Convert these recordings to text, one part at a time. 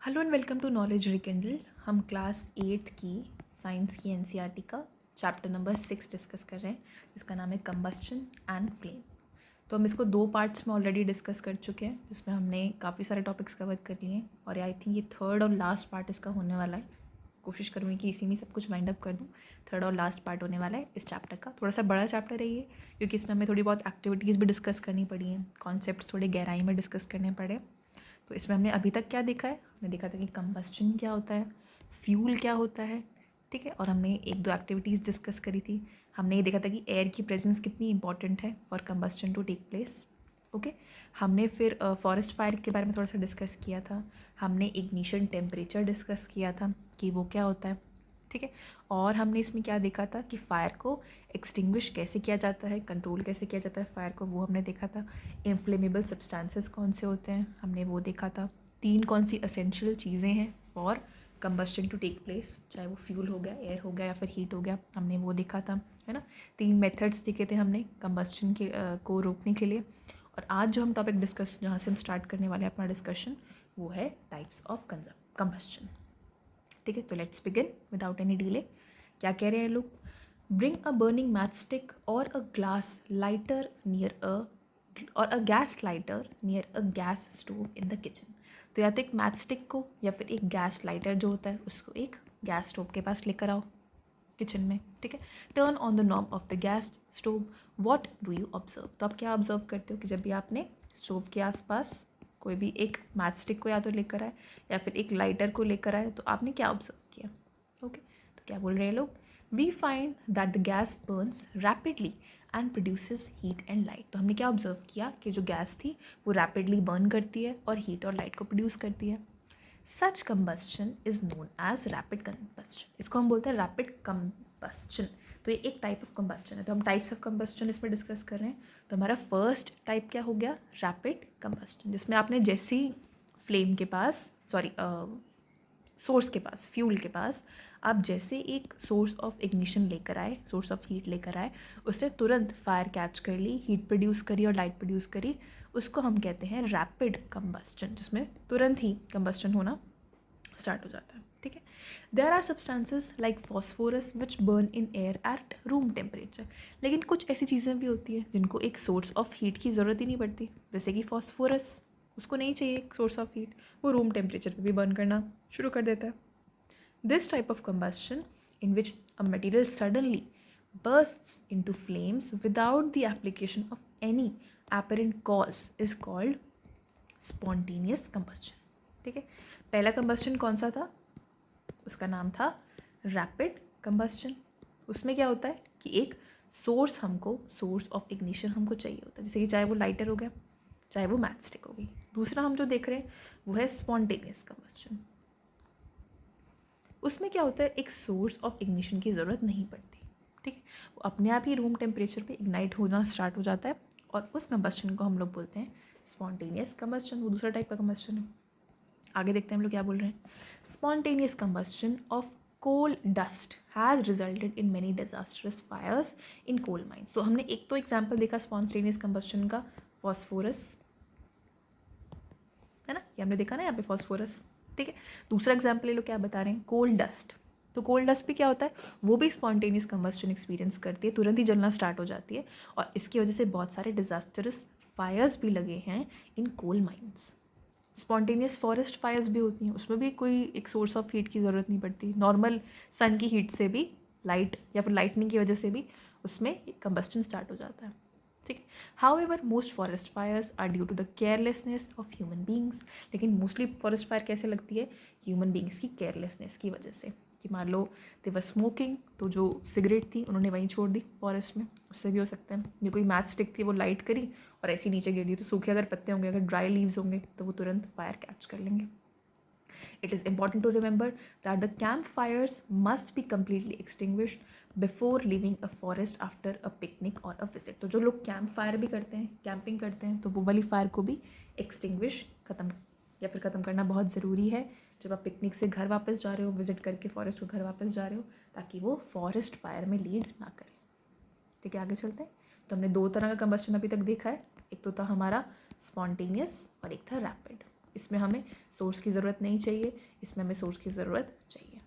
Hello and welcome to Knowledge Rekindle. हम class 8th की science की एनसीईआरटी का चैप्टर नंबर 6 डिस्कस कर रहे हैं, जिसका नाम है कंबस्शन एंड फ्लेम। तो हम इसको 2 पार्ट्स में ऑलरेडी डिस्कस कर चुके हैं, जिसमें हमने काफ़ी सारे टॉपिक्स कवर कर लिए हैं और आई थिंक ये थर्ड और लास्ट पार्ट इसका होने वाला है। कोशिश करूँगी कि इसी में सब कुछ वाइंड अप कर दूँ। थर्ड और लास्ट पार्ट होने वाला है इस चैप्टर का। थोड़ा सा बड़ा चैप्टर है ये, क्योंकि इसमें हमें थोड़ी बहुत एक्टिविटीज़ भी डिस्कस करनी पड़ी हैं, कॉन्सेप्ट्स थोड़े गहराई में डिस्कस करने पड़े। तो इसमें हमने अभी तक क्या देखा है, हमने देखा था कि कंबस्चन क्या होता है, फ्यूल क्या होता है, ठीक है। और हमने एक दो एक्टिविटीज़ डिस्कस करी थी। हमने ये देखा था कि एयर की प्रेजेंस कितनी इंपॉर्टेंट है for combustion to take place. Okay, हमने फिर फॉरेस्ट फायर के बारे में थोड़ा सा डिस्कस किया था। हमने इग्निशन टेम्परेचर डिस्कस किया था कि वो क्या होता है, ठीक है। और हमने इसमें क्या देखा था कि फायर को एक्सटिंग्विश कैसे किया जाता है, कंट्रोल कैसे किया जाता है फायर को, वो हमने देखा था। इन्फ्लेमेबल सब्सटेंसेस कौन से होते हैं, हमने वो देखा था। 3 कौन सी असेंशियल चीज़ें हैं for combustion to take place, चाहे वो फ्यूल हो गया, एयर हो गया या फिर हीट हो गया, हमने वो देखा था, है ना। 3 मेथड्स दिखे थे हमने कंबस्टन के को रोकने के लिए। और आज जो हम टॉपिक डिस्कस, जहाँ से हम स्टार्ट करने वाले हैं अपना डिस्कशन, वो है टाइप्स ऑफ कंबस्टन, ठीक है। तो let's begin without any delay. क्या कह रहे हैं लोग? Bring a burning matchstick और a glass lighter near a gas lighter near a gas stove in the kitchen. तो या तो एक मैच स्टिक को या फिर एक गैस लाइटर जो होता है उसको एक गैस स्टोव के पास लेकर आओ किचन में, ठीक है। Turn on the knob of the gas stove, what do you observe? तो आप क्या ऑब्जर्व करते हो कि जब भी आपने स्टोव के आसपास कोई भी एक मैच स्टिक को या तो लेकर आए या फिर एक लाइटर को लेकर आए, तो आपने क्या ऑब्जर्व किया? ओके, तो क्या बोल रहे हैं लोग? We find that the gas burns rapidly and produces heat and light. तो हमने क्या ऑब्जर्व किया कि जो गैस थी वो रैपिडली बर्न करती है और हीट और लाइट को प्रोड्यूस करती है। Such combustion is known as rapid combustion. इसको हम बोलते हैं रैपिड कंबस्शन। तो ये एक टाइप ऑफ कंबस्शन है। तो हम टाइप्स ऑफ कंबस्शन इसमें डिस्कस कर रहे हैं। तो हमारा फर्स्ट टाइप क्या हो गया? रैपिड कंबस्टन, जिसमें आपने जैसी फ्लेम के पास, सॉरी सोर्स के पास, फ्यूल के पास आप जैसे एक सोर्स ऑफ इग्निशन लेकर आए, सोर्स ऑफ हीट लेकर आए, उसने तुरंत फायर कैच कर ली, हीट प्रोड्यूस करी और लाइट प्रोड्यूस करी, उसको हम कहते हैं रैपिड कंबस्टन, जिसमें तुरंत ही कंबस्टन होना स्टार्ट हो जाता है, ठीक है। There are substances like phosphorus which burn in air at room temperature. लेकिन कुछ ऐसी चीज़ें भी होती हैं जिनको एक सोर्स ऑफ हीट की ज़रूरत ही नहीं पड़ती, जैसे कि फॉस्फोरस, उसको नहीं चाहिए एक सोर्स ऑफ हीट, वो रूम टेम्परेचर पे भी बर्न करना शुरू कर देता है। This type of combustion in which a material suddenly bursts into flames without the application of any apparent cause is called spontaneous combustion, ठीक है। पहला कंबस्शन कौन सा था? उसका नाम था रैपिड कंबस्शन। उसमें क्या होता है कि एक सोर्स ऑफ इग्निशन हमको चाहिए होता है, जैसे कि चाहे वो लाइटर हो गया, चाहे वो मैच स्टिक हो गई। दूसरा हम जो देख रहे हैं वो है स्पॉन्टेनियस कंबस्शन। उसमें क्या होता है, एक सोर्स ऑफ इग्निशन की ज़रूरत नहीं पड़ती, ठीक है। वो अपने आप ही रूम टेम्परेचर पे इग्नाइट होना स्टार्ट हो जाता है और उस कंबस्शन को हम लोग बोलते हैं स्पॉन्टेनियस कंबस्शन। वो दूसरा टाइप का कंबस्शन है। आगे देखते हैं हम लोग क्या बोल रहे हैं। Spontaneous combustion of coal dust has resulted in many disastrous fires in coal mines. तो हमने एक तो एग्जाम्पल देखा स्पॉन्टेनियस कंबस्शन का, फॉस्फोरस, है ना, ये हमने देखा ना यहाँ पे फॉस्फोरस, ठीक है। दूसरा एग्जाम्पल ले लो, क्या बता रहे हैं? Coal dust. तो कोल डस्ट भी क्या होता है, वो भी स्पॉन्टेनियस कंबस्टन एक्सपीरियंस करती है, तुरंत ही जलना स्टार्ट हो जाती है और इसकी वजह से बहुत सारे डिजास्टरस फायर्स भी लगे हैं in coal mines. Spontaneous forest fires भी होती हैं, उसमें भी कोई एक सोर्स ऑफ हीट की ज़रूरत नहीं पड़ती, नॉर्मल सन की हीट से भी, लाइट या फिर लाइटनिंग की वजह से भी उसमें कंबस्टन स्टार्ट हो जाता है, ठीक है। However most forest fires are due to the carelessness of human beings. लेकिन मोस्टली फॉरेस्ट फायर कैसे लगती है? ह्यूमन बींग्स की केयरलेसनेस की वजह से, कि मान लो दे वर स्मोकिंग, तो जो सिगरेट थी उन्होंने वहीं छोड़ दी फॉरेस्ट में, उससे भी हो सकता है। ये कोई मैच स्टिक थी, वो लाइट करी और ऐसे नीचे गिर दी, तो सूखे अगर पत्ते होंगे, अगर ड्राई लीव्स होंगे, तो वो तुरंत फायर कैच कर लेंगे। It is important to remember that the campfires must be completely extinguished before leaving a forest after a picnic or a visit. तो जो लोग कैंप फायर भी करते हैं, कैंपिंग करते हैं, तो वो वाली फायर को भी एक्सटिंग्विश ख़त्म करना बहुत ज़रूरी है जब आप पिकनिक से घर वापस जा रहे हो, विजिट करके फॉरेस्ट को घर वापस जा रहे हो, ताकि वो फॉरेस्ट फायर में लीड ना करे, ठीक है। आगे चलते हैं। तो हमने 2 तरह का कंबस्टन अभी तक देखा है, एक तो था हमारा स्पॉन्टेनियस और एक था रैपिड। इसमें हमें सोर्स की ज़रूरत नहीं चाहिए, इसमें हमें सोर्स की ज़रूरत चाहिए,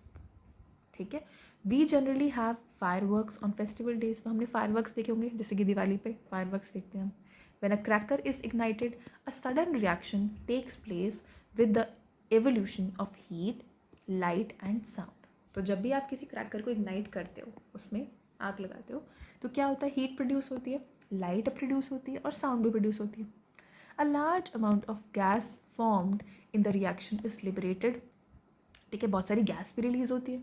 ठीक है। We generally have fireworks on festival days, तो हमने फायरवर्क्स देखे होंगे, जैसे कि दिवाली पे फायरवर्क्स देखते हैं हम। When a cracker is ignited a sudden reaction takes place with the evolution of heat, light and sound. तो जब भी आप किसी क्रैकर को इग्नाइट करते हो, उसमें आग लगाते हो, तो क्या होता है, हीट प्रोड्यूस होती है, लाइट प्रोड्यूस होती है और साउंड भी प्रोड्यूस होती है। A large amount of gas formed in the reaction is liberated, ठीक है, बहुत सारी गैस भी रिलीज होती है।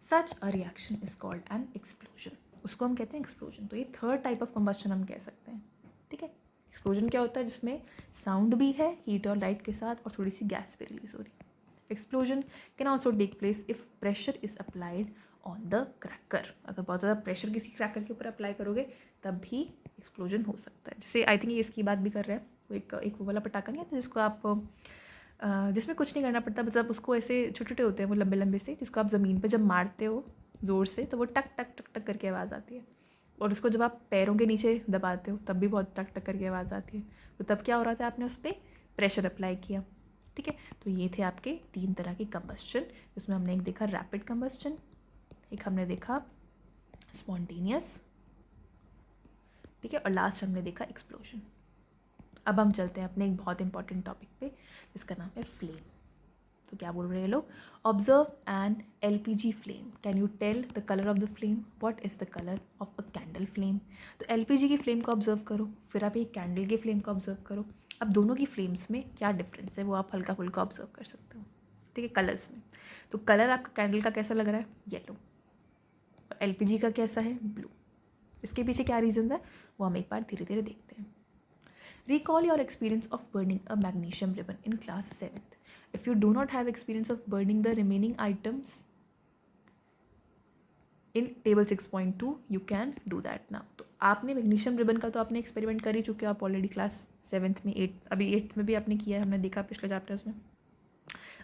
Such a reaction is called an explosion, उसको हम कहते हैं एक्सप्लोजन। तो ये थर्ड टाइप ऑफ कंबस्शन हम कह सकते हैं, ठीक है। एक्सप्लोजन क्या होता है, जिसमें साउंड भी है हीट और लाइट के साथ और थोड़ी सी गैस भी रिलीज हो रही है। Explosion can also take place if pressure is applied on the cracker, अगर बहुत ज़्यादा प्रेशर किसी क्रैकर के ऊपर अप्लाई करोगे तब भी एक्सप्लोजन हो सकता है। जैसे आई थिंक ये इसकी बात भी कर रहे हैं, वो एक वो वाला पटाखा नहीं आता जिसको आप जिसमें कुछ नहीं करना पड़ता, बस आप उसको ऐसे छोटे छोटे होते हैं वो लंबे लंबे से, जिसको आप ज़मीन पे जब मारते हो ज़ोर से तो वो टक टक टक टक करके आवाज़ आती है, और उसको जब आप पैरों के नीचे दबाते हो तब भी बहुत टक टक करके आवाज़ आती है। तो तब क्या हो रहा था, आपने उस पर प्रेशर अप्लाई किया, ठीक है। तो ये थे आपके 3 तरह की कंबस्चन, जिसमें हमने एक देखा रैपिड कंबस्चन, एक हमने देखा स्पॉन्टेनियस, ठीक है, और लास्ट हमने देखा एक्सप्लोजन। अब हम चलते हैं अपने एक बहुत इंपॉर्टेंट टॉपिक पे, जिसका नाम है फ्लेम। तो क्या बोल रहे हैं लोग, observe an LPG flame, can you tell the colour of the flame, what is the colour of a candle flame. तो LPG की फ्लेम को ऑब्जर्व करो, फिर आप एक कैंडल की फ्लेम को ऑब्जर्व करो। अब दोनों की फ्लेम्स में क्या डिफरेंस है वो आप हल्का फुल्का ऑब्जर्व कर सकते हो, ठीक है, कलर्स में। तो कलर आपका कैंडल का कैसा लग रहा है, येलो, और LPG का कैसा है, ब्लू। इसके पीछे क्या रीज़न है वो हम एक बार धीरे धीरे देखते हैं। Recall your experience of burning a magnesium ribbon in class 7th. If you do not have experience of burning the remaining items in table 6.2, you can do that now. तो आपने मैग्नीशियम रिबन का तो आपने experiment कर ही चुके हो आप already class 7th में, 8th में भी आपने किया है, हमने देखा पिछले चैप्टर्स में।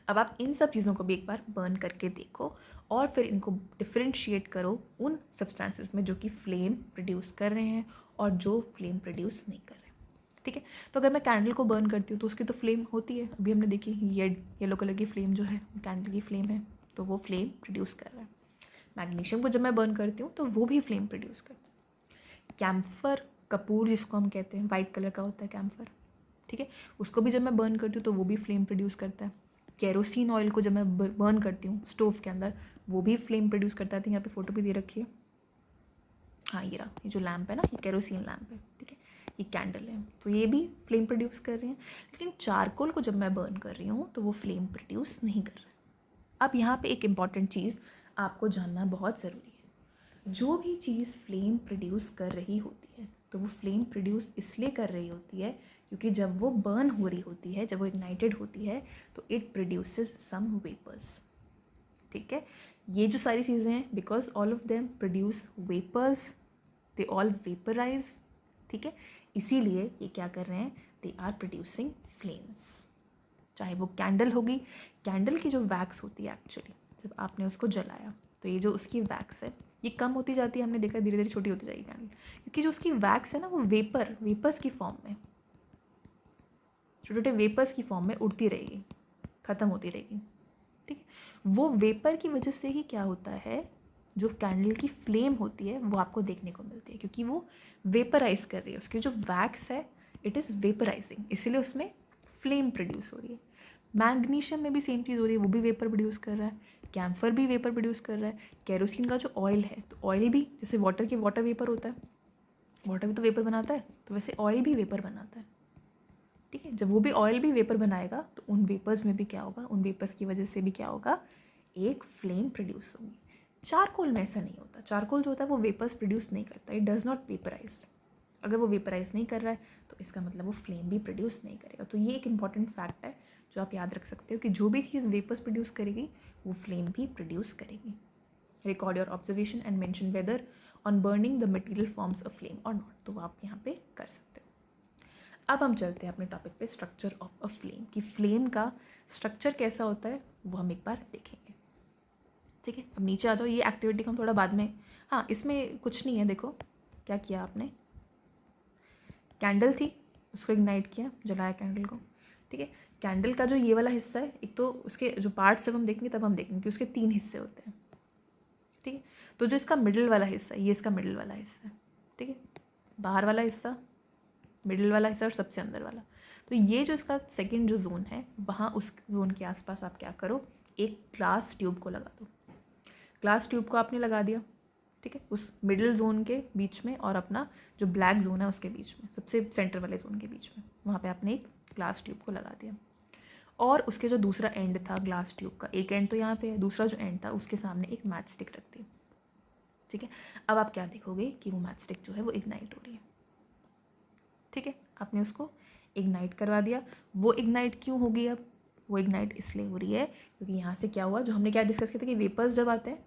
अब आप इन सब चीज़ों को भी एक बार बर्न करके देखो और फिर इनको डिफ्रेंशिएट करो उन सब्सटेंसेस में जो कि फ्लेम प्रोड्यूस कर रहे हैं और जो फ्लेम प्रोड्यूस नहीं कर रहे, ठीक है। तो अगर मैं कैंडल को बर्न करती हूँ तो उसकी तो फ्लेम होती है, अभी हमने देखी येलो कलर की फ्लेम जो है कैंडल की फ्लेम है, तो वो फ्लेम प्रोड्यूस कर रहा है। मैग्नीशियम को जब मैं बर्न करती हूँ तो वो भी फ्लेम प्रोड्यूस करता है। कैम्फर, कपूर जिसको हम कहते हैं, वाइट कलर का होता है कैम्फर, ठीक है, उसको भी जब मैं बर्न करती हूँ तो वो भी फ्लेम प्रोड्यूस करता है। केरोसिन ऑयल को जब मैं बर्न करती हूँ स्टोव के अंदर, वो भी फ्लेम प्रोड्यूस करता है। यहाँ पे फोटो भी दे रखी है, हाँ ये रहा, ये जो लैम्प है ना, ये केरोसिन लैम्प है, ठीक है, ये कैंडल है, तो ये भी फ्लेम प्रोड्यूस कर रहे हैं। लेकिन चारकोल को जब मैं बर्न कर रही हूँ तो वो फ्लेम प्रोड्यूस नहीं कर रहा है। अब यहाँ पे एक इम्पॉर्टेंट चीज़ आपको जानना बहुत ज़रूरी है, जो भी चीज़ फ्लेम प्रोड्यूस कर रही होती है तो वो फ्लेम प्रोड्यूस इसलिए कर रही होती है क्योंकि जब वो बर्न हो रही होती है, जब वो इग्नाइटेड होती है तो इट प्रोड्यूसेस सम वेपर्स, ठीक है। ये जो सारी चीज़ें हैं, because all of them produce vapours, they all vaporise, ठीक है, इसीलिए ये क्या कर रहे हैं, दे आर प्रोड्यूसिंग फ्लेम्स। चाहे वो कैंडल होगी, कैंडल की जो वैक्स होती है एक्चुअली जब आपने उसको जलाया तो ये जो उसकी वैक्स है ये कम होती जाती है, हमने देखा धीरे धीरे छोटी होती जाएगी कैंडल, क्योंकि जो उसकी वैक्स है ना वो वेपर्स की फॉर्म में, छोटे छोटे वेपर्स की फॉर्म में उड़ती रहेगी, ख़त्म होती रहेगी, ठीक है। वो वेपर की वजह से ही क्या होता है, जो कैंडल की फ्लेम होती है वो आपको देखने को मिलती है, क्योंकि वो वेपराइज कर रही है, उसकी जो वैक्स है इट इज़ वेपराइजिंग, इसीलिए उसमें फ्लेम प्रोड्यूस हो रही है। मैग्नीशियम में भी सेम चीज़ हो रही है, वो भी वेपर प्रोड्यूस कर रहा है, कैम्फर भी वेपर प्रोड्यूस कर रहा है, केरोसिन का जो ऑयल है तो ऑयल भी, जैसे वाटर वेपर होता है, वाटर भी तो वेपर बनाता है, तो वैसे ऑयल भी वेपर बनाता है, ठीक है। जब वो भी ऑयल भी वेपर बनाएगा तो उन वेपर्स में भी क्या होगा, उन वेपर्स की वजह से भी क्या होगा, एक फ्लेम प्रोड्यूस होगी। चारकोल में ऐसा नहीं होता, चारकोल जो होता है वो वेपर्स प्रोड्यूस नहीं करता, इट डज़ नॉट वेपराइज। अगर वो वेपराइज नहीं कर रहा है तो इसका मतलब वो फ्लेम भी प्रोड्यूस नहीं करेगा। तो ये एक इंपॉर्टेंट फैक्ट है जो आप याद रख सकते हो कि जो भी चीज़ वेपर्स प्रोड्यूस करेगी वो फ्लेम भी प्रोड्यूस करेगी। Record your observation and mention whether on burning the material forms a flame और नॉट, तो आप यहाँ पे कर सकते हो। अब हम चलते हैं अपने टॉपिक पे, स्ट्रक्चर ऑफ अ फ्लेम, कि फ्लेम का स्ट्रक्चर कैसा होता है वो हम एक बार देखेंगे, ठीक है। अब नीचे आ जाओ, ये एक्टिविटी को हम थोड़ा बाद में, हाँ इसमें कुछ नहीं है, देखो क्या किया आपने, कैंडल थी उसको इग्नाइट किया, जलाया कैंडल को, ठीक है। कैंडल का जो ये वाला हिस्सा है, एक तो उसके जो पार्ट्स जब हम देखेंगे तब हम देखेंगे कि उसके 3 हिस्से होते हैं, ठीक है। तो जो इसका मिडिल वाला हिस्सा है, ये इसका मिडिल वाला हिस्सा है, ठीक है। बाहर वाला हिस्सा, मिडिल वाला हिस्सा और सबसे अंदर वाला। तो ये जो इसका सेकंड जो जोन है, वहाँ उस जोन के आसपास आप क्या करो, एक ग्लास ट्यूब को लगा दो। ग्लास ट्यूब को आपने लगा दिया, ठीक है, उस मिडिल जोन के बीच में और अपना जो ब्लैक जोन है उसके बीच में, सबसे सेंटर वाले जोन के बीच में, वहाँ पे आपने एक ग्लास ट्यूब को लगा दिया। और उसके जो दूसरा एंड था ग्लास ट्यूब का, एक एंड तो यहाँ पे है, दूसरा जो एंड था उसके सामने एक मैच स्टिक रख दी, ठीक है। अब आप क्या देखोगे कि वो मैच स्टिक जो है वो इग्नाइट हो रही है, ठीक है। आपने उसको इग्नाइट करवा दिया। वो इग्नाइट क्यों होगी? अब वो इग्नाइट इसलिए हो रही है क्योंकि यहाँ से क्या हुआ, जो हमने क्या डिस्कस किया था कि वेपर्स जब आते हैं,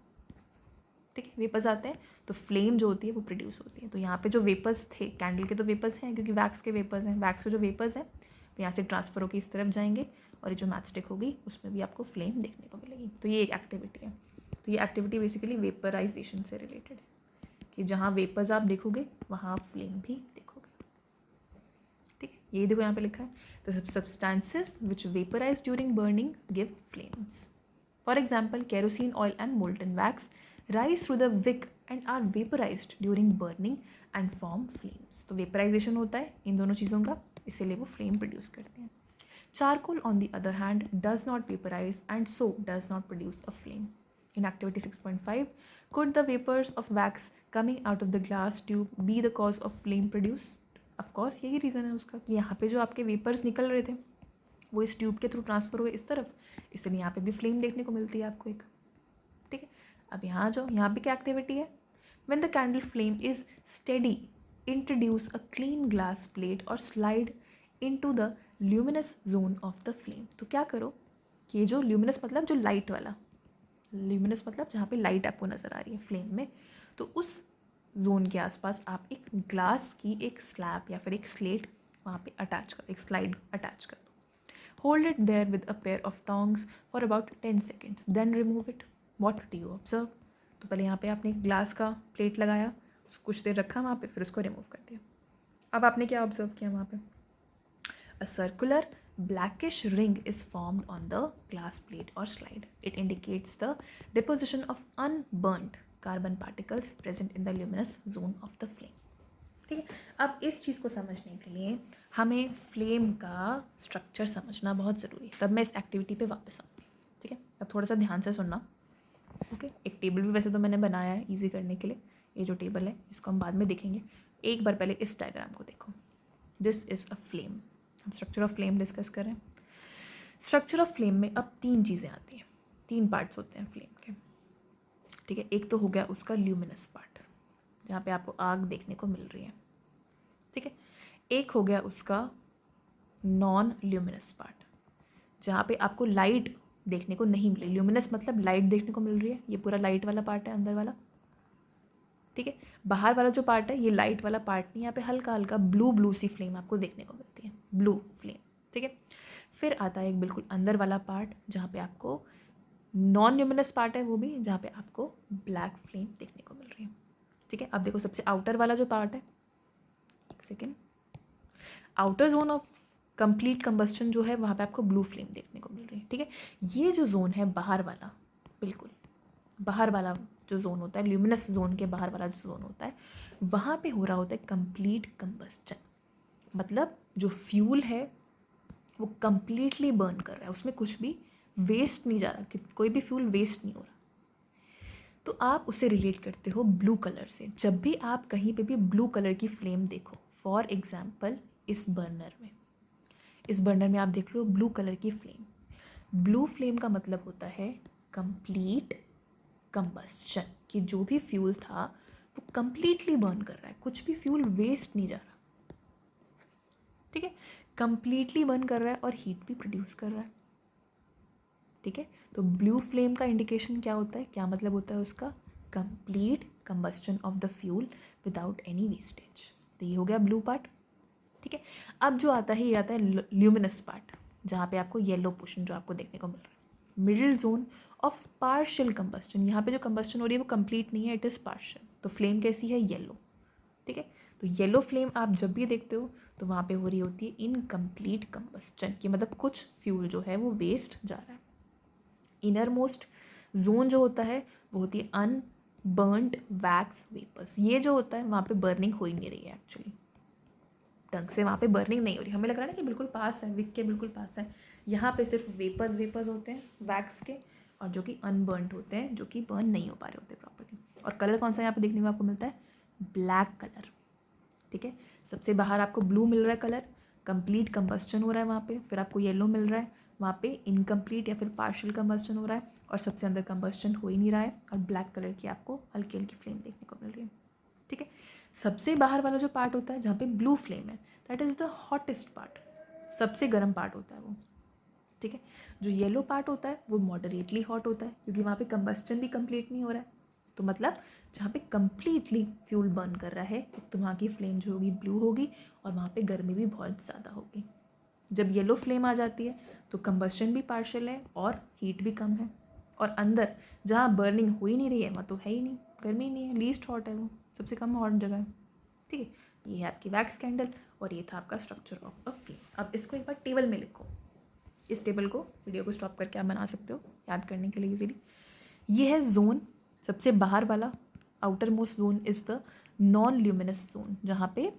ठीक है, वेपर्स आते हैं तो फ्लेम जो होती है वो प्रोड्यूस होती है। तो यहाँ पे जो वेपर्स थे, कैंडल के तो वेपर्स हैं क्योंकि वैक्स के वेपर्स हैं, वैक्स के जो वेपर्स हैं वो यहाँ से ट्रांसफर होकर इस तरफ जाएंगे और ये जो मैच स्टिक होगी उसमें भी आपको फ्लेम देखने को मिलेगी। तो ये एक एक्टिविटी है। तो ये एक्टिविटी बेसिकली वेपराइजेशन से रिलेटेड है कि जहाँ वेपर्स आप देखोगे वहाँ आप फ्लेम भी देखोगे, ठीक है। यही देखो यहाँ पे लिखा है, the substances which vaporise during burning give flames. For example kerosene oil and molten wax rise through the wick and are vaporized during burning and form flames। तो वेपराइजेशन होता है इन दोनों चीज़ों का, इसीलिए वो फ्लेम प्रोड्यूस करते हैं। Charcoal on the other hand does not vaporise and so does not produce a flame. In activity 6.5 could the vapors of wax coming out of the glass tube be the cause of flame produced? of course यही reason है उसका कि यहाँ पे जो आपके vapours निकल रहे थे वो इस ट्यूब के थ्रू ट्रांसफर हुए इस तरफ, इसलिए यहाँ पे भी फ्लेम देखने को मिलती है आपको एक, ठीक है। अब यहाँ जाओ, यहाँ भी क्या एक्टिविटी है, when the candle flame is steady introduce a clean glass plate और slide into the luminous zone of the flame. तो क्या करो कि ये जो ल्यूमिनस मतलब जो लाइट वाला, ल्यूमिनस मतलब जहाँ पे लाइट आपको नज़र आ रही है फ्लेम में, तो उस जोन के आसपास आप एक ग्लास की एक स्लैब या फिर एक स्लेट वहाँ पे अटैच कर, एक स्लाइड अटैच कर दो। Hold it there with a pair of tongs for about 10 seconds then remove it. What do you observe? तो पहले यहाँ पे आपने ग्लास का प्लेट लगाया, उसको कुछ देर रखा वहाँ पे, फिर उसको रिमूव कर दिया। अब आपने क्या ऑब्जर्व किया वहाँ पे? A circular blackish ring is formed on the glass plate or slide. It indicates the deposition of unburnt carbon particles present in the luminous zone of the flame. ठीक है। अब इस चीज़ को समझने के लिए हमें फ्लेम का स्ट्रक्चर समझना बहुत ज़रूरी है, तब मैं इस एक्टिविटी पे वापस आऊँगी, ठीक है। अब थोड़ा सा ध्यान से सुनना, ओके। एक टेबल भी वैसे तो मैंने बनाया है इजी करने के लिए, ये जो टेबल है इसको हम बाद में देखेंगे। एक बार पहले इस डायग्राम को देखो, दिस इज़ अ फ्लेम, हम स्ट्रक्चर ऑफ फ्लेम डिस्कस कर रहे हैं। स्ट्रक्चर ऑफ फ्लेम में अब 3 चीज़ें आती हैं, 3 पार्ट्स होते हैं फ्लेम के, ठीक है। एक तो हो गया उसका ल्यूमिनस पार्ट जहाँ पे आपको आग देखने को मिल रही है, ठीक है। एक हो गया उसका नॉन ल्यूमिनस पार्ट जहाँ पे आपको लाइट देखने को नहीं मिली। ल्यूमिनस मतलब लाइट देखने को मिल रही है, ये पूरा लाइट वाला पार्ट है अंदर वाला, ठीक है। बाहर वाला जो पार्ट है ये लाइट वाला पार्ट नहीं, यहाँ पे हल्का हल्का ब्लू ब्लू सी फ्लेम आपको देखने को मिलती है, ब्लू फ्लेम, ठीक है। फिर आता है एक बिल्कुल अंदर वाला पार्ट जहाँ पे आपको नॉन ल्यूमिनस पार्ट है वो भी, जहाँ पे आपको ब्लैक फ्लेम देखने को मिल रही है, ठीक है। अब देखो सबसे आउटर वाला जो पार्ट है, एक second, outer zone of complete combustion जो है वहाँ पे आपको ब्लू फ्लेम देखने को मिल रही है, ठीक है। ये जो जोन है बाहर वाला, बिल्कुल बाहर वाला जो जोन होता है, ल्यूमिनस जोन के बाहर वाला जो जोन होता है, वहाँ पे हो रहा होता है कंप्लीट कंबस्टन। मतलब जो फ्यूल है वो कंप्लीटली बर्न कर रहा है, उसमें कुछ भी वेस्ट नहीं जा रहा, कि कोई भी फ्यूल वेस्ट नहीं हो रहा। तो आप उसे रिलेट करते हो ब्लू कलर से। जब भी आप कहीं पे भी ब्लू कलर की फ्लेम देखो, फॉर एग्जाम्पल इस बर्नर में आप देख लो ब्लू कलर की फ्लेम, ब्लू फ्लेम का मतलब होता है कंप्लीट कंबस्शन, कि जो भी फ्यूल था वो कंप्लीटली बर्न कर रहा है, कुछ भी फ्यूल वेस्ट नहीं जा रहा, ठीक है। कंप्लीटली बर्न कर रहा है और हीट भी प्रोड्यूस कर रहा है, ठीक है। तो ब्लू फ्लेम का इंडिकेशन क्या होता है, क्या मतलब होता है उसका? Complete combustion of the fuel without any wastage. तो ये हो गया ब्लू पार्ट, ठीक है। अब जो आता है ये आता है ल्यूमिनस पार्ट जहाँ पे आपको येलो पोर्शन जो आपको देखने को मिल रहा है, middle zone of partial combustion. यहाँ पे जो कंबस्टन हो रही है वो कंप्लीट नहीं है, इट इज़ पार्शियल। तो फ्लेम कैसी है? येलो, ठीक है। तो येलो फ्लेम आप जब भी देखते हो तो वहाँ पे हो रही होती है इनकम्प्लीट कंबस्टन, कि मतलब कुछ फ्यूल जो है वो वेस्ट जा रहा है। इनर मोस्ट जोन जो होता है वो होती है अनबर्न्ड वैक्स वेपर्स। ये जो होता है वहाँ पे बर्निंग हो ही नहीं रही है, एक्चुअली ढंग से वहाँ पे बर्निंग नहीं हो रही। हमें लग रहा है ना कि बिल्कुल पास है, विक के बिल्कुल पास है। यहाँ पे सिर्फ वेपर्स होते हैं वैक्स के, और जो कि अनबर्नड होते हैं, जो कि बर्न नहीं हो पा रहे होते प्रॉपर्ली। और कलर कौन सा यहाँ पे देखने को आपको मिलता है? Black colour. ठीक है, सबसे बाहर आपको ब्लू मिल रहा है कलर, कंप्लीट कंबस्टन हो रहा है वहाँ पे। फिर आपको येलो मिल रहा है, वहाँ पे इनकम्प्लीट या फिर पार्शियल कंबस्टन हो रहा है, और सबसे अंदर कंबस्टन हो ही नहीं रहा है, और ब्लैक कलर की आपको हल्की हल्की फ्लेम देखने को मिल रही है। ठीक है, सबसे बाहर वाला जो पार्ट होता है जहाँ पे ब्लू फ्लेम है, that is the hottest part, सबसे गर्म पार्ट होता है वो। ठीक है, जो येलो पार्ट होता है वो मॉडरेटली हॉट होता है, क्योंकि वहाँ पे कंबस्टन भी कंप्लीट नहीं हो रहा है। तो मतलब जहाँ पे कंप्लीटली फ्यूल बर्न कर रहा है, तो वहाँ की फ्लेम जो होगी ब्लू होगी, और वहाँ पे गर्मी भी बहुत ज़्यादा होगी। जब येलो फ्लेम आ जाती है तो कंबस्टन भी पार्शियल है और हीट भी कम है, और अंदर जहाँ बर्निंग हो ही नहीं रही है वहाँ तो है ही नहीं, गर्मी ही नहीं है, लीस्ट हॉट है वो, सबसे कम हॉट जगह है। ठीक है, ये है आपकी वैक्स कैंडल, और ये था आपका स्ट्रक्चर ऑफ अ फ्लेम। अब इसको एक बार टेबल में लिखो। इस टेबल को, वीडियो को स्टॉप करके आप बना सकते हो याद करने के लिए इजीली। ये है जोन, सबसे बाहर वाला outer most zone is the non luminous zone, जहाँ पे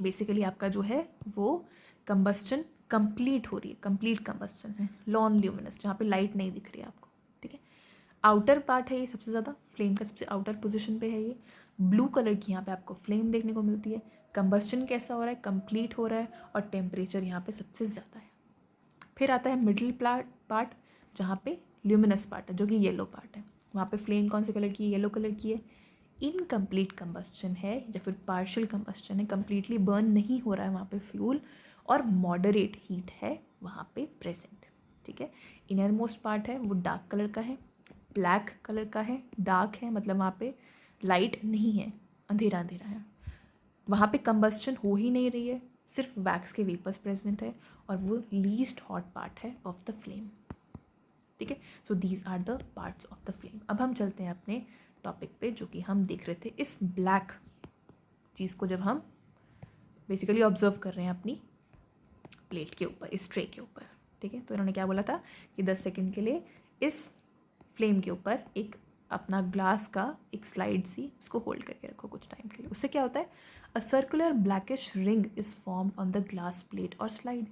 बेसिकली आपका जो है वो कंबस्टन कंप्लीट हो रही है, कंप्लीट कंबस्टन है, नॉन ल्यूमिनस, जहाँ पे लाइट नहीं दिख रही है आपको। ठीक है, आउटर पार्ट है ये सबसे ज़्यादा, फ्लेम का सबसे आउटर पोजीशन पे है ये। ब्लू कलर की यहाँ पे आपको फ्लेम देखने को मिलती है, कंबस्टन कैसा हो रहा है? कंप्लीट हो रहा है, और टेम्परेचर यहाँ पे सबसे ज़्यादा है। फिर आता है मिडिल पार्ट, जहाँ पे ल्यूमिनस पार्ट है, जो कि येलो पार्ट है। वहाँ पे फ्लेम कौन से कलर की है? येलो कलर की है। इनकम्प्लीट कंबस्टन है या फिर पार्शियल कंबस्टन है, कंप्लीटली बर्न नहीं हो रहा है वहाँ पे फ्यूल, और मॉडरेट हीट है वहाँ पे प्रेजेंट। ठीक है, इनर मोस्ट पार्ट है वो डार्क कलर का है, ब्लैक कलर का है, डार्क है मतलब वहाँ पे लाइट नहीं है, अंधेरा अंधेरा है। वहाँ पे कंबस्टन हो ही नहीं रही है, सिर्फ वैक्स के वेपर्स प्रेजेंट है, और वो लीस्ट हॉट पार्ट है ऑफ द फ्लेम। ठीक है, so these are the parts of the flame. अब हम चलते हैं अपने टॉपिक पे, जो कि हम देख रहे थे इस ब्लैक चीज़ को, जब हम बेसिकली ऑब्जर्व कर रहे हैं अपनी प्लेट के ऊपर, इस ट्रे के ऊपर। ठीक है, तो इन्होंने क्या बोला था कि 10 सेकेंड के लिए इस फ्लेम के ऊपर एक अपना ग्लास का एक स्लाइड सी उसको होल्ड करके रखो कुछ टाइम के लिए। उससे क्या होता है? A circular blackish ring is formed on the glass plate और slide.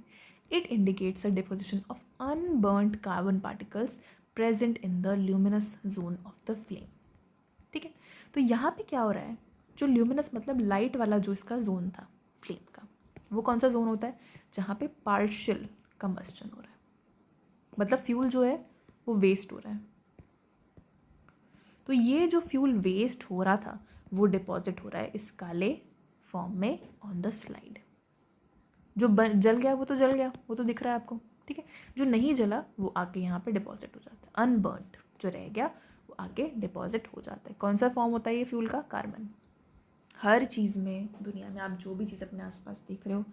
It indicates a deposition of unburnt carbon particles present in the luminous zone of the flame. ठीक है, तो यहाँ पे क्या हो रहा है? जो ल्यूमिनस मतलब लाइट वाला जो इसका जोन था फ्लेम का, वो कौन सा जोन होता है? जहाँ पे पार्शियल कंबस्टन हो रहा है, मतलब फ्यूल जो है वो वेस्ट हो रहा है। तो ये जो फ्यूल वेस्ट हो रहा था वो डिपॉजिट हो रहा है इस काले फॉर्म में ऑन द स्लाइड। जो जल गया वो तो जल गया, वो तो दिख रहा है आपको। ठीक है, जो नहीं जला वो आके यहाँ पे डिपॉजिट हो जाता है। अनबर्न्ड जो रह गया वो आके डिपॉजिट हो जाता है। कौन सा फॉर्म होता है ये फ्यूल का? कार्बन। हर चीज़ में, दुनिया में आप जो भी चीज़ अपने आसपास देख रहे हो,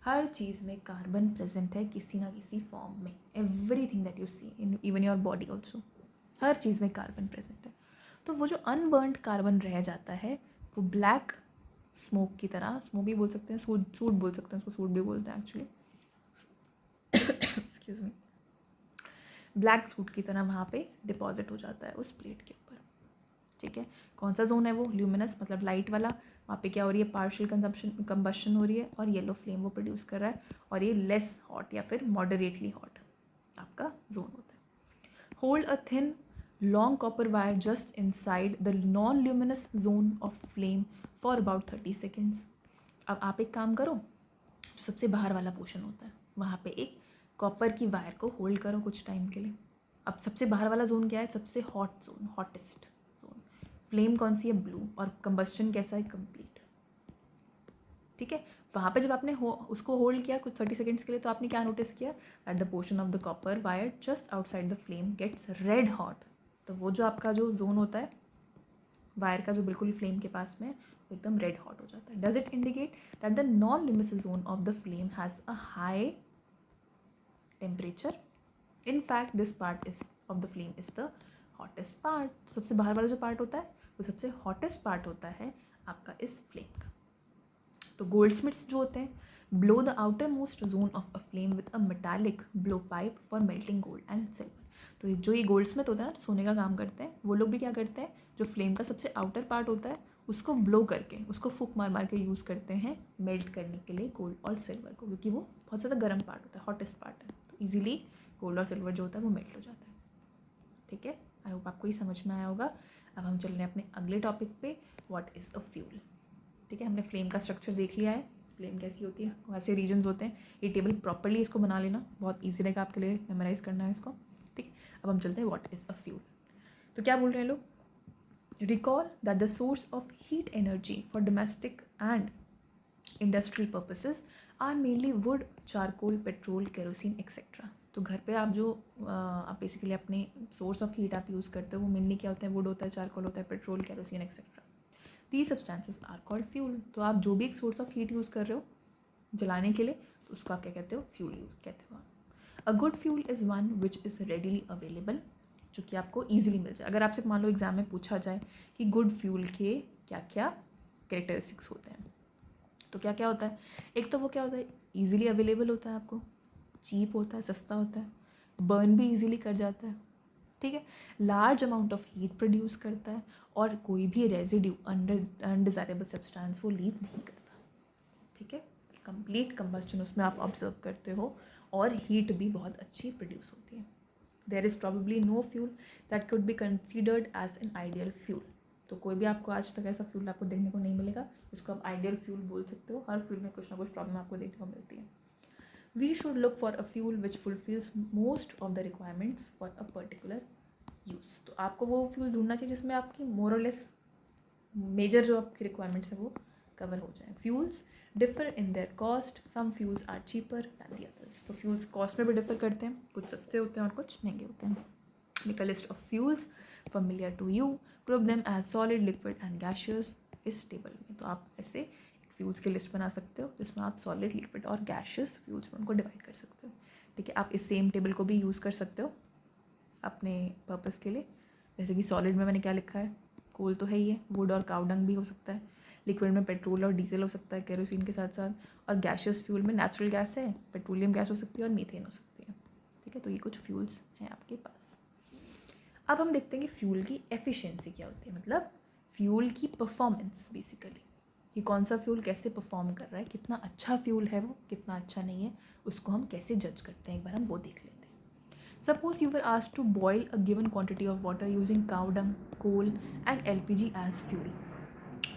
हर चीज़ में कार्बन प्रेजेंट है किसी ना किसी फॉर्म में। Everything that you see in even your body also, हर चीज़ में कार्बन प्रेजेंट है। तो वो जो अनबर्न्ड कार्बन रह जाता है वो ब्लैक स्मोक की तरह, स्मोक भी बोल सकते हैं, सूट बोल सकते हैं उसको, सूट भी बोलते हैं actually, excuse me, black suit की तरह वहाँ पे डिपॉजिट हो जाता है उस प्लेट के ऊपर। ठीक है, कौन सा जोन है वो? ल्यूमिनस मतलब लाइट वाला। वहाँ पे क्या हो रही है? पार्शियल कंबस्शन हो रही है, और येलो फ्लेम वो प्रोड्यूस कर रहा है, और ये लेस हॉट या फिर मॉडरेटली हॉट आपका जोन होता है। Hold a thin long copper wire just inside the non luminous zone of flame for about 30 seconds. अब आप एक काम करो, जो सबसे बाहर वाला पोर्शन होता है वहाँ पे एक कॉपर की वायर को होल्ड करो कुछ टाइम के लिए। अब सबसे बाहर वाला जोन क्या है? सबसे hot zone, hottest zone. Flame कौन सी है? ब्लू। और कंबस्टन कैसा है? कंप्लीट। ठीक है, वहाँ पे जब आपने उसको होल्ड किया कुछ 30 सेकेंड्स के लिए, तो आपने क्या नोटिस किया? That the portion of the copper wire just outside the flame gets red hot. तो वो जो आपका जो जोन होता है वायर का, जो बिल्कुल फ्लेम के पास में, वो एकदम रेड हॉट हो जाता है। Does it indicate that the non luminous zone of the flame has a high temperature? In fact this part is of the flame is the hottest part. सबसे बाहर वाला जो पार्ट होता है वो सबसे हॉटेस्ट पार्ट होता है आपका इस फ्लेम का। तो गोल्डस्मिथ्स जो होते हैं blow the outermost zone of a flame with a metallic blowpipe for melting gold and silver. तो जो ये गोल्ड स्मिथ होता है ना, तो सोने का काम करते हैं, वो लोग भी क्या करते हैं, जो फ्लेम का सबसे आउटर पार्ट होता है उसको ब्लो करके, उसको फूक मार मार के यूज़ करते हैं मेल्ट करने के लिए गोल्ड और सिल्वर को, क्योंकि वो बहुत ज़्यादा गर्म पार्ट होता है, हॉटेस्ट पार्ट है, तो ईजिली गोल्ड और सिल्वर जो होता है वो मेल्ट हो जाता है. ठीक है, आई होप आपको ये समझ में आया होगा. अब हम चल रहे हैं अपने अगले टॉपिक पे, व्हाट इज़ अ फ्यूल. ठीक है, हमने फ्लेम का स्ट्रक्चर देख लिया है, फ्लेम कैसी होती है, कैसे रीजन्स होते हैं. ये टेबल प्रॉपरली इसको बना लेना, बहुत ईजी रहेगा आपके लिए मेमोराइज करना है इसको. ठीक, अब हम चलते हैं व्हाट इज़ अ फ्यूल. तो क्या बोल रहे हैं लोग, recall that the source of heat energy for domestic and industrial purposes are mainly wood, charcoal, petrol, kerosene etc. तो घर पे आप जो आप बेसिकली अपने सोर्स ऑफ हीट आप यूज़ करते हो वो मेनली क्या होता है, वुड होता है, चारकोल होता है, petrol, kerosene etcetera. These substances are called fuel. तो आप जो भी एक सोर्स ऑफ हीट यूज़ कर रहे हो जलाने के लिए, तो उसको आप क्या कहते हो, फ्यूल यूज कहते हो. A good fuel is one which is readily available, जो कि आपको ईजिली मिल जाए. अगर आपसे मान लो एग्जाम में पूछा जाए कि गुड फ्यूल के क्या क्या कैरेक्टरिस्टिक्स होते हैं, तो क्या क्या होता है. एक तो वो क्या होता है, ईजिली अवेलेबल होता है, आपको चीप होता है, सस्ता होता है, बर्न भी ईजिली कर जाता है. ठीक है, large amount of heat produce करता है, और कोई भी रेजिड्यू अनडिज़ायरेबल सब्सटेंस वो लीव नहीं करता. ठीक है, कंप्लीट कंबस्टन उसमें आप ऑब्जर्व करते हो, और हीट भी बहुत अच्छी प्रोड्यूस होती है. There is probably no fuel that could be considered as an ideal fuel. तो कोई भी आपको आज तक ऐसा फ्यूल आपको देखने को नहीं मिलेगा जिसको आप आइडियल फ्यूल बोल सकते हो. हर फ्यूल में कुछ ना कुछ प्रॉब्लम आपको देखने को मिलती है. We should look for a fuel which fulfils most of the requirements for a particular use. तो आपको वो फ्यूल ढूंढना चाहिए जिसमें आपकी मोर और लेस मेजर जो आपकी रिक्वायरमेंट्स है वो कवर हो जाए. Fuels differ in their cost, some fuels are cheaper than the others. तो फ्यूल्स कॉस्ट में भी डिफर करते हैं, कुछ सस्ते होते हैं और कुछ महंगे होते हैं. Make a list of fuels familiar to you, group them as solid, liquid and gaseous इस टेबल में. तो आप ऐसे फ्यूल्स की लिस्ट बना सकते हो जिसमें आप सॉलिड, लिक्विड और गैशियस फ्यूल्स में उनको डिवाइड कर सकते हो. ठीक है, आप इस सेम टेबल को भी यूज़ कर सकते हो अपने पर्पस के लिए. जैसे कि सॉलिड में मैंने क्या लिखा है, कोल तो है ही है, वुड और काउडंग भी हो सकता है. लिक्विड में पेट्रोल और डीजल हो सकता है केरोसिन के साथ साथ, और गैशियस फ्यूल में नेचुरल गैस है, पेट्रोलियम गैस हो सकती है और मीथेन हो सकती है. ठीक है, तो ये कुछ फ्यूल्स हैं आपके पास. अब हम देखते हैं कि फ्यूल की एफिशिएंसी क्या होती है, मतलब फ्यूल की परफॉर्मेंस बेसिकली, कि कौन सा फ्यूल कैसे परफॉर्म कर रहा है, कितना अच्छा फ्यूल है वो, कितना अच्छा नहीं है, उसको हम कैसे जज करते हैं, एक बार हम वो देख लेते हैं. Suppose you were asked to boil a given quantity of water using cow dung, coal and LPG as fuel.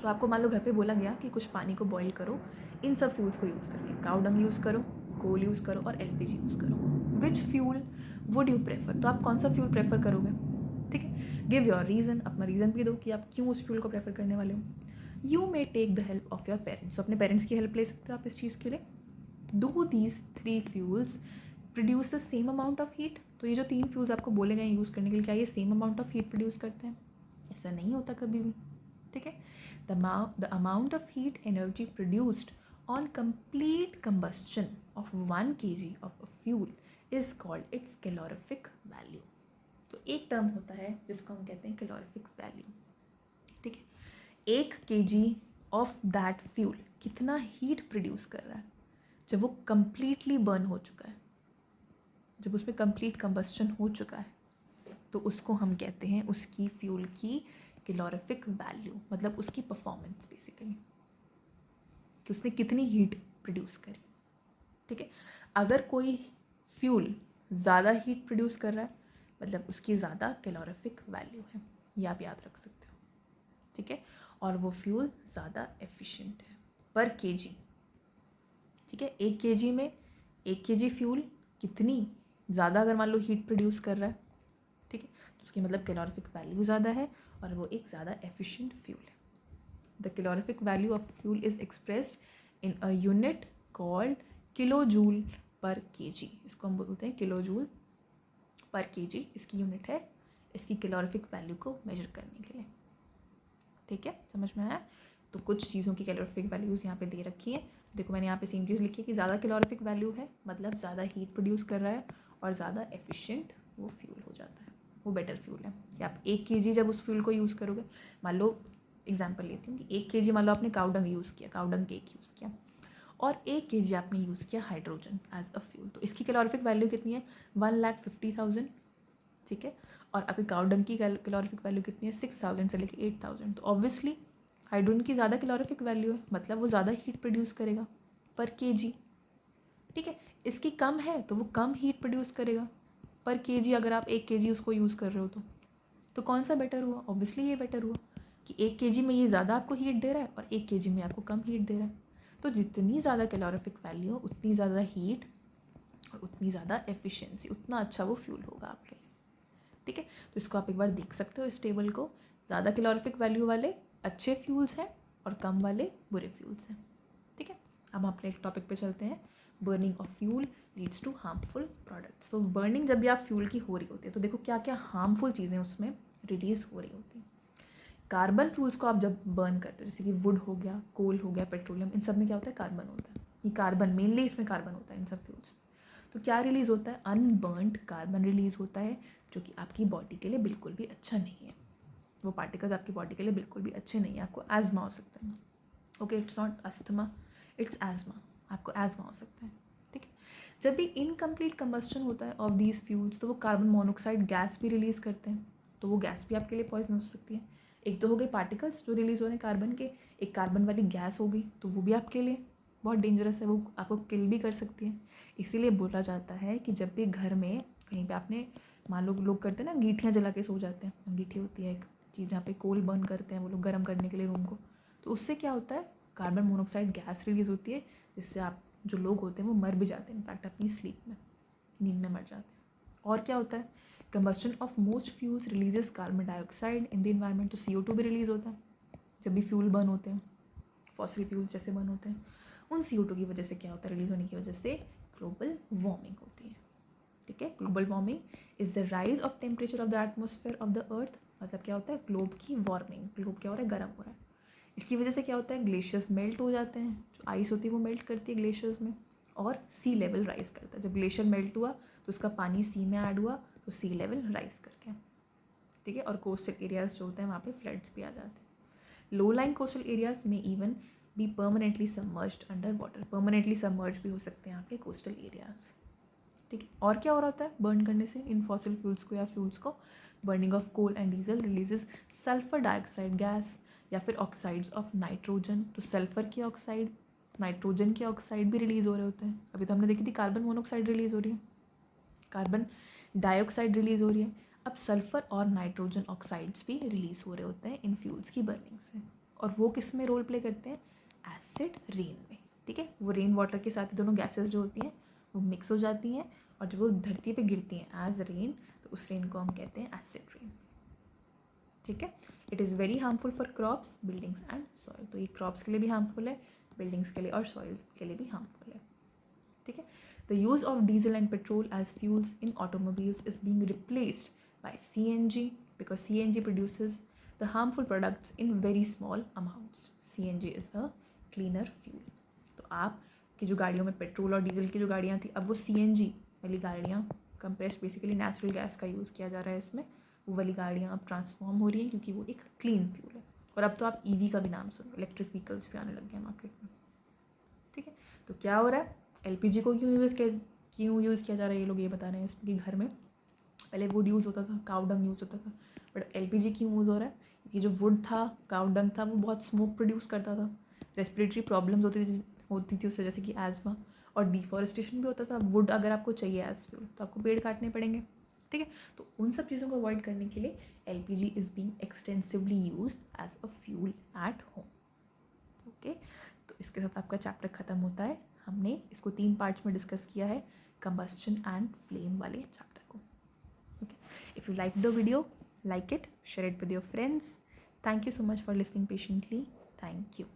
तो आपको मान लो घर पे बोला गया कि कुछ पानी को बॉईल करो इन सब फ्यूल्स को यूज़ करके, काउ डंग यूज़ करो, कोल यूज़ करो और एलपीजी यूज़ करो. विच फ्यूल वुड यू प्रेफर. तो आप कौन सा फ्यूल प्रेफर करोगे. ठीक है, गिव योर रीज़न, अपना रीज़न भी दो कि आप क्यों उस फ्यूल को प्रेफर करने वाले हो. You may take the help of your parents. तो अपने पेरेंट्स की हेल्प ले सकते हो आप इस चीज़ के लिए. Do these 3 fuels produce the same amount of heat. तो ये जो 3 फ्यूल्स आपको बोले गए यूज़ करने के लिए, क्या ये same amount of heat produce करते हैं. ऐसा नहीं होता कभी भी. ठीक है, the amount of heat energy produced on complete combustion of 1 kg of a fuel is called its calorific value. तो एक टर्म होता है जिसको हम कहते हैं कैलोरीफिक वैल्यू. ठीक है, 1 kg ऑफ दैट फ्यूल कितना हीट प्रोड्यूस कर रहा है जब वो कम्प्लीटली बर्न हो चुका है, जब उसमें कंप्लीट कंबस्टन हो चुका है, तो उसको हम कहते हैं उसकी फ्यूल की कैलोरीफिक वैल्यू, मतलब उसकी परफॉर्मेंस बेसिकली, कि उसने कितनी हीट प्रोड्यूस करी. ठीक है, अगर कोई फ्यूल ज़्यादा हीट प्रोड्यूस कर रहा है मतलब उसकी ज़्यादा कैलोरीफिक वैल्यू है, ये आप याद रख सकते हो. ठीक है, और वो फ्यूल ज़्यादा एफिशिएंट है पर केजी. ठीक है, 1 kg में 1 kg फ्यूल कितनी ज़्यादा अगर मान लो हीट प्रोड्यूस कर रहा है, ठीक है, तो उसकी मतलब कैलोरीफिक वैल्यू ज़्यादा है और वो एक ज़्यादा एफिशिएंट फ्यूल है. The calorific value of fuel is expressed in a unit called kilo joule पर केजी. इसको हम बोलते हैं किलो जूल पर केजी, इसकी यूनिट है इसकी कैलोरीफिक वैल्यू को मेजर करने के लिए. ठीक है, समझ में आया. तो कुछ चीज़ों की कैलोरीफिक वैल्यूज़ यहाँ पे दे रखी है. देखो मैंने यहाँ पे सेम चीज़ लिखी है कि ज़्यादा कैलोरीफिक वैल्यू है मतलब ज़्यादा हीट प्रोड्यूस कर रहा है और ज़्यादा एफिशिएंट वो फ्यूल हो जाता है, वो बेटर फ्यूल है. कि आप 1 kg जब उस फ्यूल को यूज़ करोगे, मान लो एग्जांपल लेती हूँ कि 1 kg मान लो आपने काउडंग यूज़ किया, काउडंग केक यूज़ किया, और 1 kg आपने यूज़ किया हाइड्रोजन एज अ फ्यूल, तो इसकी कैलोरीफिक वैल्यू कितनी है 1,50,000, ठीक है। और आपकी काउ डंग की कैलोरीफिक वैल्यू कितनी है 6,000 से लेकर 8,000, तो ऑब्वियसली हाइड्रोजन की ज़्यादा कैलोरीफिक वैल्यू है, मतलब वो ज़्यादा हीट प्रोड्यूस करेगा पर kg, ठीक है। इसकी कम है तो वो कम हीट प्रोड्यूस करेगा पर kg, अगर आप 1 kg उसको यूज़ कर रहे हो तो कौन सा बेटर हुआ, ऑब्वियसली ये बेटर हुआ कि 1 kg में ये ज़्यादा आपको हीट दे रहा है और 1 kg में आपको कम हीट दे रहा है। तो जितनी ज़्यादा कैलोरीफिक वैल्यू उतनी ज़्यादा हीट और उतनी ज़्यादा एफिशिएंसी, उतना अच्छा वो फ्यूल होगा आपके लिए, ठीक है। तो इसको आप एक बार देख सकते हो इस टेबल को, ज़्यादा कैलोरीफिक वैल्यू वाले अच्छे फ्यूल्स हैं और कम वाले बुरे फ्यूल्स हैं, ठीक है। अब हम अपने एक टॉपिक पे चलते हैं, burning of fuel leads to harmful products. तो बर्निंग जब भी आप फ्यूल की हो रही होती है तो देखो क्या क्या हार्मफुल चीज़ें उसमें रिलीज हो रही होती हैं। कार्बन फ्यूल्स को आप जब बर्न करते हो, जैसे कि वुड हो गया, कोल हो गया, पेट्रोलियम, इन सब में क्या होता है कार्बन होता है, ये कार्बन मेनली इसमें कार्बन होता है इन सब फ्यूल्स। तो क्या रिलीज़ होता है, अनबर्नड कार्बन रिलीज़ होता है, जो कि आपकी बॉडी के लिए बिल्कुल भी अच्छा नहीं है। वो पार्टिकल्स आपकी बॉडी के लिए बिल्कुल भी अच्छे नहीं है, आपको एजमा हो सकता है। Okay, it's not asthma, it's asthma, आपको एजमा हो सकता है, ठीक है। जब भी इनकम्प्लीट कंबस्शन होता है ऑफ दीज फ्यूल्स तो वो कार्बन मोनोऑक्साइड गैस भी रिलीज़ करते हैं, तो वो गैस भी आपके लिए पॉइजनस हो सकती है। एक तो हो गए पार्टिकल्स जो रिलीज़ हो रहे हैं कार्बन के, एक कार्बन वाली गैस हो गई, तो वो भी आपके लिए बहुत डेंजरस है, वो आपको किल भी कर सकती है। इसीलिए बोला जाता है कि जब भी घर में कहीं पे आपने, मान लो लोग करते हैं ना गीठियाँ जला के सो जाते हैं, अंगीठी होती है एक चीज़ जहाँ पे कोल बर्न करते हैं वो लोग गर्म करने के लिए रूम को, तो उससे क्या होता है कार्बन मोनोऑक्साइड गैस रिलीज़ होती है, जिससे आप जो लोग होते हैं वो मर भी जाते हैं, इनफैक्ट अपनी स्लीप में, नींद में मर जाते हैं। और क्या होता है, combustion of most fuels releases carbon dioxide in the environment, तो CO2 भी रिलीज़ होता है जब भी फ्यूल बर्न होते हैं, फॉसिल फ्यूल्स जैसे बर्न होते हैं, उन CO2 की वजह से क्या होता है, रिलीज होने की वजह से ग्लोबल वार्मिंग होती है, ठीक है। Global warming is the rise of temperature of the atmosphere of the earth, मतलब क्या होता है ग्लोब की वार्मिंग, ग्लोब क्या हो रहा है गर्म हो रहा है। इसकी वजह से क्या होता है ग्लेशियर्स मेल्ट हो जाते हैं, जो आइस होती है वो मेल्ट करती है ग्लेशियर्स में, और सी लेवल राइज करता है। जब ग्लेशियर मेल्ट हुआ तो उसका पानी सी में ऐड हुआ तो सी लेवल राइज करके, ठीक है। और कोस्टल एरियाज जो होते हैं वहाँ पे फ्लड्स भी आ जाते हैं। लो लाइन कोस्टल एरियाज में even be permanently submerged under water, permanently submerge भी हो सकते हैं आपके कोस्टल एरियाज, ठीक है। और क्या हो रहा होता है बर्न करने से इन फॉसिल फ्यूल्स को या फ्यूल्स को, burning of coal and diesel releases sulphur dioxide gas या फिर ऑक्साइड्स ऑफ नाइट्रोजन, तो सल्फर की ऑक्साइड, नाइट्रोजन के ऑक्साइड भी रिलीज़ हो रहे होते हैं। अभी तो हमने देखी थी कार्बन मोनोऑक्साइड रिलीज़ हो रही है, कार्बन डाइऑक्साइड रिलीज़ हो रही है, अब सल्फर और नाइट्रोजन ऑक्साइड्स भी रिलीज़ हो रहे होते हैं इन फ्यूल्स की बर्निंग से। और वो किस में रोल प्ले करते हैं, एसिड रेन में, ठीक है। वो रेन वाटर के साथ दोनों गैसेस जो होती हैं वो मिक्स हो जाती हैं और जब वो धरती पे गिरती हैं एज रेन तो उस रेन को हम कहते हैं एसिड रेन, ठीक है। It is very harmful for crops, buildings and soil, तो ये क्रॉप्स के लिए भी हार्मफुल है, बिल्डिंग्स के लिए और सॉइल के लिए भी हार्मफुल है, ठीक है। The use of diesel and petrol as fuels in automobiles is being replaced by CNG because CNG produces the harmful products in very small amounts. CNG is a cleaner fuel. तो आप की जो गाड़ियों में petrol और diesel की जो गाड़ियाँ थी अब वो CNG वाली गाड़ियाँ, कंप्रेस्ड बेसिकली नेचुरल गैस का यूज़ किया जा रहा है इसमें, वो वाली गाड़ियाँ अब ट्रांसफॉर्म हो रही हैं क्योंकि वो एक क्लीन फ्यूल है। और अब तो आप EV का भी नाम सुनो, इलेक्ट्रिक व्हीकल्स भी आने लग गए मार्केट में, ठीक है। तो क्या हो रहा है, LPG को क्यों यूज़ किया जा रहा है, ये लोग ये बता रहे हैं इसमें कि घर में पहले वुड यूज़ होता था, काउ डंग यूज़ होता था, बट LPG क्यों यूज़ हो रहा है, क्योंकि जो वुड था, काउ डंग था, वो बहुत स्मोक प्रोड्यूस करता था, रेस्पिरेटरी प्रॉब्लम्स होती थी उससे, जैसे कि एजमा, और डिफॉरेस्टेशन भी होता था। वुड अगर आपको चाहिए एज फ्यूल तो आपको पेड़ काटने पड़ेंगे, ठीक है। तो उन सब चीज़ों को अवॉइड करने के लिए LPG is being extensively used as a fuel at home, okay. तो इसके साथ आपका चैप्टर ख़त्म होता है। हमने इसको 3 पार्ट्स में डिस्कस किया है, कंबस्शन एंड फ्लेम वाले चैप्टर को, okay. If you like the video, like it, share it with your friends. Thank you so much for listening patiently. Thank you.